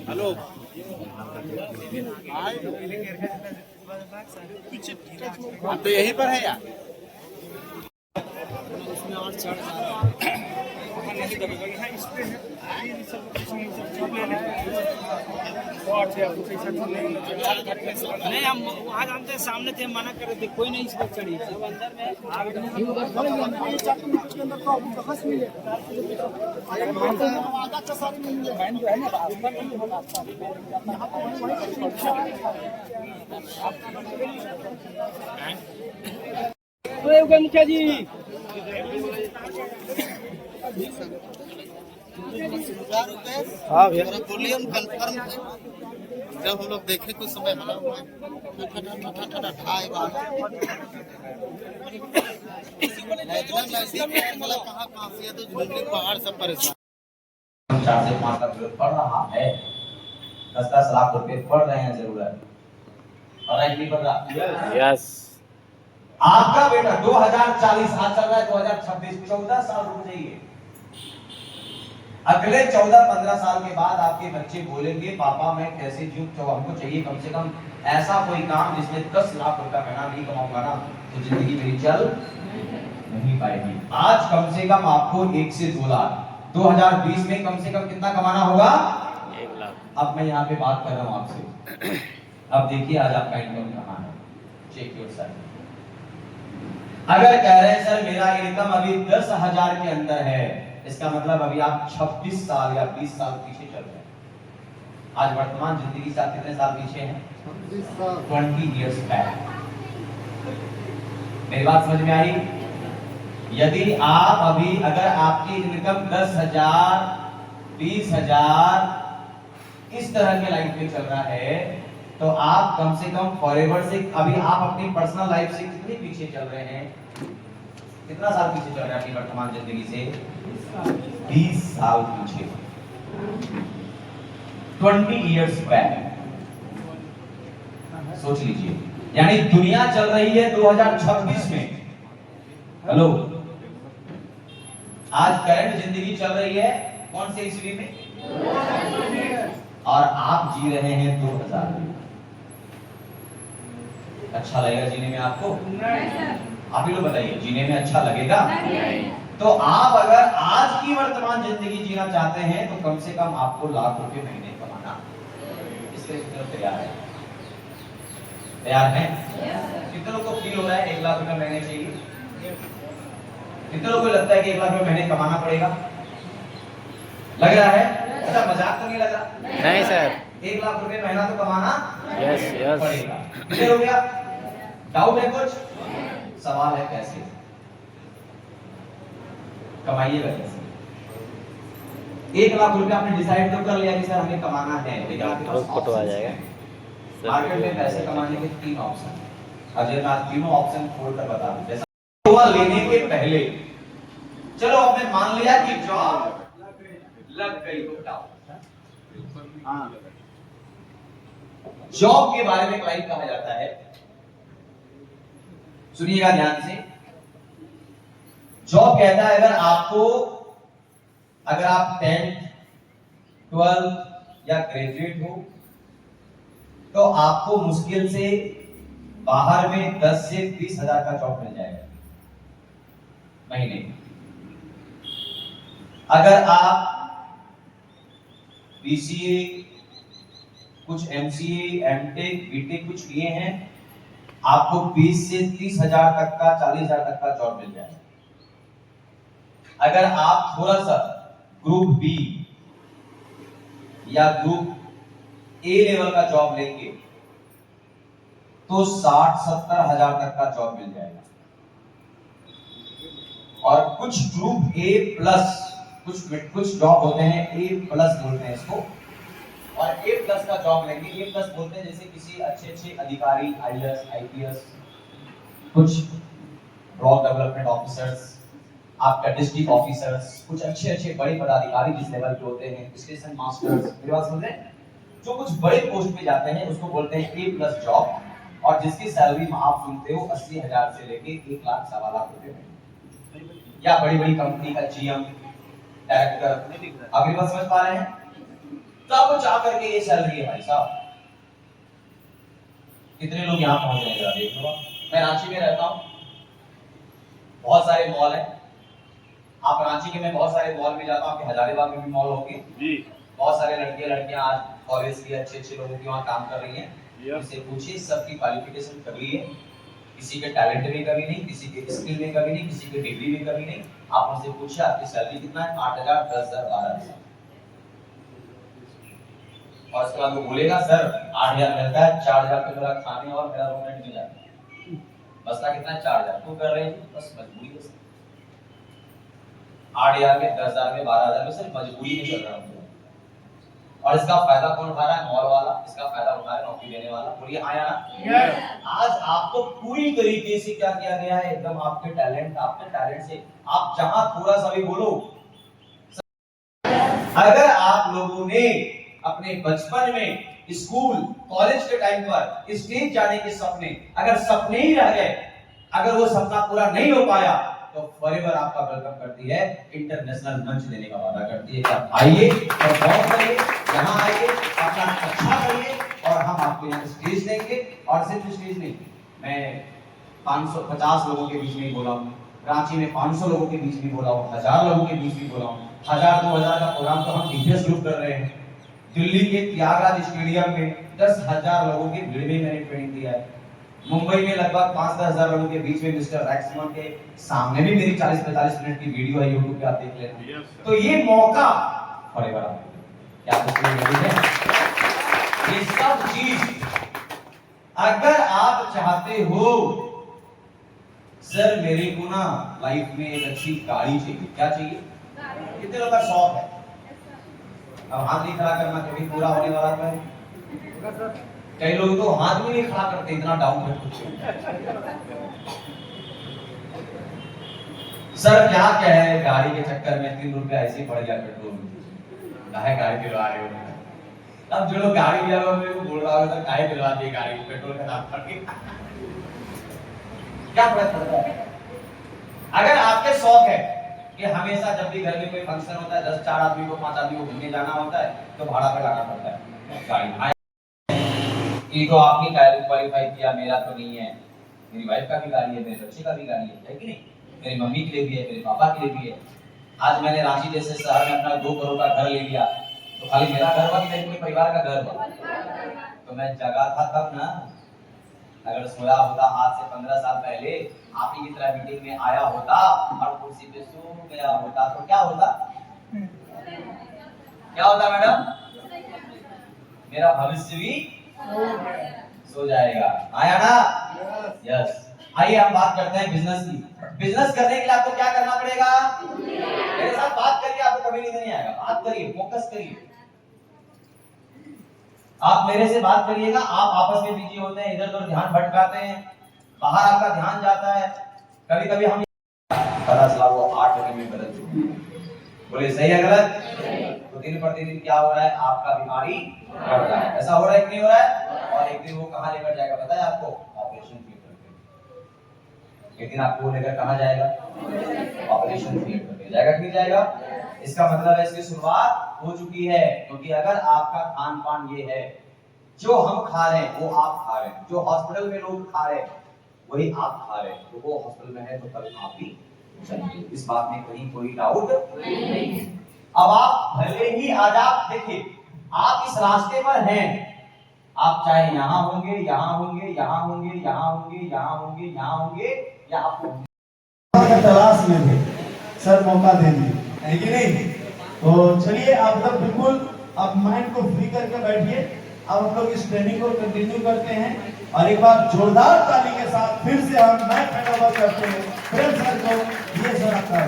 Hello तो यहीं पर है यार। नहीं हम वहाँ जानते हैं, सामने थे, मना कर रहे थे, कोई नहीं इस पर चढ़ी, सब अंदर में मुखिया जी। हाँ भैया वॉल्यूम कंफर्म है। जब हम लोग देखे कुछ समय हला हुआ कहाँ से तो झुंझुनू पहाड़ सब परेशान 4 से 5 लाख रुपए पड़ रहा है, 10-10 लाख रुपए पड़ रहे हैं जरूरत, और नहीं पड़ रहा। यस आपका बेटा 2040 आज चल रहा है 2026, 14 साल रुक जाइए। अगले 14-15 साल के बाद आपके बच्चे बोलेंगे पापा मैं कैसे जीऊं, तो हमको चाहिए कम से कम ऐसा कोई काम जिसमें 10 लाख रुपया महीना नहीं कमाऊंगा ना तो जिंदगी मेरी चल नहीं पाएगी। आज कम से कम आपको 1 से 2 लाख, 2020 में कम से कम कितना कमाना होगा? 1 लाख। अब मैं यहाँ पे बात कर रहा हूँ आपसे। अब देखिए आज आपका इनकम कहाँ है, चेक योर सेल्फ। अगर कह रहे हैं सर मेरा इनकम अभी 10,000 के अंदर है, इसका मतलब अभी आप 26 साल या 20 साल पीछे चल रहे हैं। आज वर्तमान जिंदगी से आप कितने साल पीछे हैं? 20 years बैक। मेरी बात समझ में आई? यदि आप अभी अगर आपकी इनकम 10,000, 20,000 इस तरह के लाइन पे चल रहा है तो आप कम से कम फॉरएवर से अभी आप अपनी पर्सनल लाइफ से कितने पीछे चल रहे हैं? कितना साल पीछे चल रहे हैं अपनी वर्तमान जिंदगी से? 20 साल पीछे, 20 years बैक। सोच लीजिए, यानी दुनिया चल रही है 2026 में। हेलो, आज करंट जिंदगी चल रही है कौन से ईस्वी में? और आप जी रहे हैं 2000 में। अच्छा लगेगा जीने में आपको? आप ही लोग बताइए, जीने में अच्छा लगेगा? तो आप अगर आज की वर्तमान जिंदगी जीना चाहते हैं तो कम से कम आपको लाख रुपए महीने कमाना, इसके लिए तैयार है? तैयार हैं? कितने लोगों को फील हो रहा है 1 लाख रुपए महीने चाहिए? कितने लोगों को लगता है कि 1 लाख रुपए महीने कमाना पड़ेगा? लग रहा है? अच्छा मजाक तो नहीं लग रहा? नहीं सर, 1 लाख रुपए महीना तो कमाना यस यस पड़ेगा। क्लियर हो गया? डाउट है कुछ? सवाल है कैसे कमाइएगा? कैसे? 1 लाख रुपए आपने डिसाइड तो कर लिया कि सर हमें कमाना है, लेकिन आपके पास फोटो आ जाएगा। मार्केट में पैसे कमाने के 3 ऑप्शन है। अजय मैं तीनों ऑप्शन खोल कर बता दूं। जैसा हुआ लेने के पहले, चलो आपने मान लिया कि जॉब लग गई तो क्या? जॉब के बारे में क्लाइंट कहा जाता है, सुनिएगा ध्यान से। जॉब कहता है अगर आप 10th, 12th या ग्रेजुएट हो तो आपको मुश्किल से बाहर में 10 से 20 हजार का जॉब मिल जाएगा महीने। अगर आप बीसीए, कुछ एमसीए, एमटेक, बीटेक कुछ किए हैं, आपको 20 से 30 हजार तक का, 40 हजार तक का जॉब मिल जाएगा। अगर आप थोड़ा सा ग्रुप बी या ग्रुप ए लेवल का जॉब लेंगे तो 60-70 हजार तक का जॉब मिल जाएगा। और कुछ ग्रुप ए प्लस, कुछ जॉब होते हैं ए प्लस बोलते हैं इसको, और ए प्लस का जॉब लेंगे। ए प्लस बोलते हैं जैसे किसी अच्छे अधिकारी, आईएएस, आईपीएस, कुछ ब्लॉक डेवलपमेंट ऑफिसर्स, आपका डिस्ट्रिक्ट ऑफिसर्स, कुछ अच्छे बड़े पदाधिकारी जिस लेवल के होते हैं, स्टेशन मास्टर्स, मेरी बात समझ रहे हैं? जो कुछ बड़े पोस्ट पे जाते हैं उसको बोलते हैं ए प्लस जॉब, और जिसकी सैलरी आप सुनते हो 80 हजार से लेके 1 लाख, 1.25 लाख रुपए में। या बड़ी बड़ी कंपनी का जीएम, डायरेक्टर, अगली बात समझ पा रहे हैं? तब जा करके ये सैलरी है भाई साहब। कितने लोग यहाँ पहुंच रहे हैं जरा देख लो। मैं रांची में रहता हूँ, बहुत सारे मॉल हैं। आप रांची के, मैं बहुत सारे मॉल में जाता हूँ कि हजारीबाग में भी मॉल होंगे जी। बहुत सारे लड़कियां आज कॉलेज की अच्छे लोगों की वहाँ काम कर रही हैं। इससे पूछिए, सबकी क्वालिफिकेशन कभी है, किसी के टैलेंट में कभी नहीं, किसी के स्किल में कभी नहीं, किसी के डिग्री में कभी नहीं। आप उनसे पूछिए आपकी सैलरी कितना है, 8,000, 10,000, 12,000। और उसके बाद वो बोलेगा सर 8,000 मिलता है, 4,000 पे मेरा खाने और मेरा रूम रेंट मिल जाता है, बसता कितना है 4,000। क्यों कर रहे हैं? बस मजबूरी है। 8,000 में, 10,000 में, 12,000 में सिर्फ मजबूरी में चल रहा है। और इसका फायदा कौन उठा रहा है? मॉल वाला। इसका फायदा उठा रहा है नौकरी देने वाला। बोलिए हाँ या ना? आज आपको पूरी तरीके से क्या किया गया है, एकदम आपके टैलेंट से आप जहां थोड़ा सा भी बोलो। अगर आप लोगों ने अपने बचपन में, स्कूल, कॉलेज के टाइम पर स्टेज जाने के सपने, अगर सपने ही रह गए, अगर वो सपना पूरा नहीं हो पाया, तो फॉरएवर आपका वेलकम करती है, इंटरनेशनल मंच देने का वादा करती है कि आप आइए, परफॉर्म करिए, यहाँ आइए, अपना अच्छा करिए और हम आपको यहाँ स्टेज देंगे। और सिर्फ स्टेज नहीं, मैं 550 लोगों के बीच में बोला हूँ, रांची में 500 लोगों के बीच में बोला हूँ, 1000 लोगों के बीच में बोला हूँ। 1000-2000 का प्रोग्राम तो हम डीपीएस ग्रुप कर रहे हैं। दिल्ली के त्यागराज स्टेडियम में 10,000 लोगों की भीड़ में मैंने ट्रेनिंग दिया है। मुंबई में लगभग 5-10 हजार लोगों के बीच में मिस्टर रैक्समन के सामने भी मेरी 40-45 मिनट की वीडियो है यूट्यूब पे, आप देख लेना। तो ये मौका फॉरएवर आपको, क्या कुछ नहीं है? ये सब चीज अगर आप चाहते हो, सर मेरे को ना लाइफ में एक अच्छी गाड़ी चाहिए, क्या चाहिए? कितने लोगों का शौक है? अब हाथ नहीं खड़ा करना, कभी पूरा होने वाला है। कई लोग तो हाथ भी नहीं खड़ा करते, इतना डाउन करते। सर क्या है, गाड़ी के चक्कर में 3 रुपया ऐसे ही पड़ गया पेट्रोल में, काहे गाड़ी दिलवा रहे हो? अब जो लोग गाड़ी लिया मेरे को बोल रहा है काहे दिलवा दी गाड़ी, पेट्रोल का दाम बढ़ गया, क्या फर्क पड़ता है? अगर आपके शौक है कि हमेशा जब भी घर में कोई फंक्शन होता है, 10-4 आदमी को 5 आदमी को घूमने जाना होता है, तो भाड़ा पे लाना पड़ता है गाड़ी। ये तो आपने क्वालिफाई किया, मेरा तो नहीं है। मेरी वाइफ का भी गाड़ी है, मेरे बच्चे का भी गाड़ी है कि नहीं? मेरी मम्मी के लिए भी है, मेरे पापा के लिए भी है। आज मैंने रांची जैसे शहर में अपना 2 करोड़ का घर ले लिया, तो खाली मेरा घर हुआ कि मेरे पूरे परिवार का घर हुआ? तो मैं जगह था तब ना। अगर सोया होता आज से 15 साल पहले, आप ही की तरह मीटिंग में आया होता और कुर्सी पे सो गया होता, तो क्या होता? क्या होता मैडम? मेरा भविष्य भी सो जाएगा, आया ना? यस। आइए हम बात करते हैं बिजनेस की। बिजनेस करने के लिए आपको क्या करना पड़ेगा? मेरे साथ बात करिए, आपको कभी नहीं आएगा। बात करिए, फोकस करिए, आप मेरे से बात करिएगा। आप आपस में बिजी होते हैं, इधर उधर ध्यान भटकाते हैं, बाहर आपका ध्यान जाता है। कभी कभी हम पता चला वो 8 बजे में बदल चुका है। बोले सही है गलत? तो दिन प्रतिदिन क्या हो रहा है? आपका बीमारी बढ़ रहा है। ऐसा हो रहा है कि नहीं हो रहा है? और एक दिन वो कहाँ लेकर जाएगा पता है आपको? ऑपरेशन थिएटर पे। एक दिन आपको लेकर कहाँ जाएगा? ऑपरेशन थिएटर पे जाएगा कि नहीं जाएगा? इसका मतलब है इसकी शुरुआत हो चुकी है। क्योंकि अगर आपका खान पान ये है, जो हम खा रहे हैं वो आप खा रहे हैं, जो हॉस्पिटल में लोग खा रहे हैं वही आप खा रहे हैं, तो वो हॉस्पिटल में है तो कल आप भी चलिए, इस बात में कहीं कोई डाउट नहीं है। अब आप भले ही आज आप देखिए, आप इस रास्ते पर हैं, आप चाहे यहाँ होंगे, यहाँ होंगे, यहाँ होंगे, यहाँ होंगे, यहाँ होंगे, यहाँ होंगे, या आप तलाश में थे, सर मौका दे दिए, है कि नहीं? तो चलिए आप लोग बिल्कुल आप माइंड को फ्री करके बैठिए। अब हम लोग इस ट्रेनिंग को कंटिन्यू करते हैं और एक बार जोरदार ताली के साथ फिर से हम मैं करते हैं प्रेम सर को, ये सर आपका